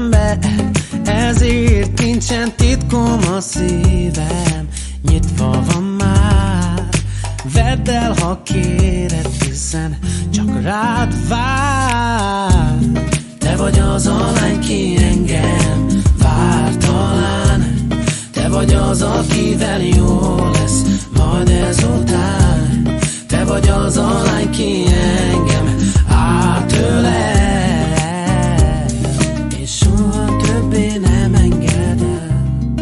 be, ezért nincsen titkom a szívem. Nyitva van már, vedd el, ha kéred, hiszen csak rád vár. Te vagy az a lány, ki engem vár talán. Te vagy az, akivel jó lesz majd ezután. Te vagy az a lány, ki engem átölel, és soha többé nem engedem,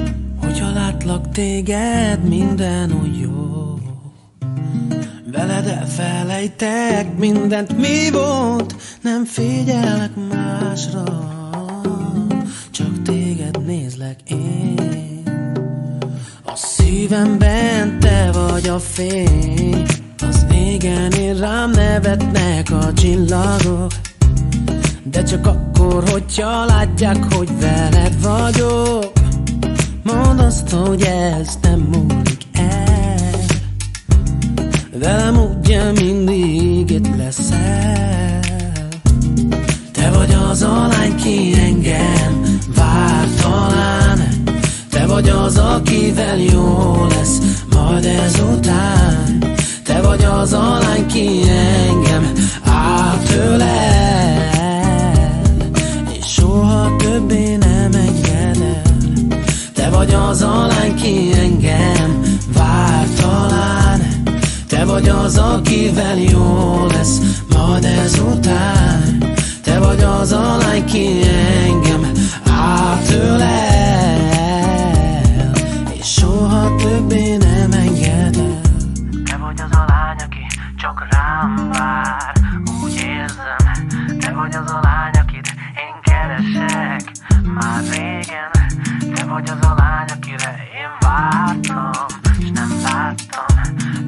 hogyha látlak téged, minden úgy jó. Veled elfelejtek mindent, mi volt, nem figyelek másra, csak téged nézlek én. A szívemben te vagy a fény, az égen én rám nevetnek a csillagok, de csak akkor, hogyha látják, hogy veled vagyok. Mondd azt, hogy ez nem múlik el, velem ugye mindig itt leszel. Te vagy az a lány, ki engem vár talán. Te vagy az, akivel jó lesz majd ezután. Te vagy az a lány, ki engem átölel, és soha többé nem enged el. Te vagy az a lány, ki engem vár talán. Te vagy az, akivel jó lesz majd ezután. Te vagy az a lány, ki engem átölel, és soha többé nem enged el. Te vagy az a lány, aki csak rám vár, úgy érzem. Te vagy az a lány, akit én keresek már régen. Te vagy az a lány, akire én vártam, és nem láttam.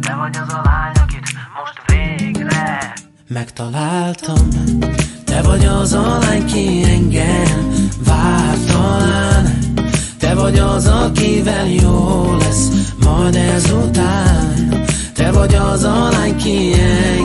Te vagy az a lány, akit most végre megtaláltam. Te vagy az a lány, ki engem vár talán. Te vagy az, akivel jó lesz majd ezután. Te vagy az a lány, ki engem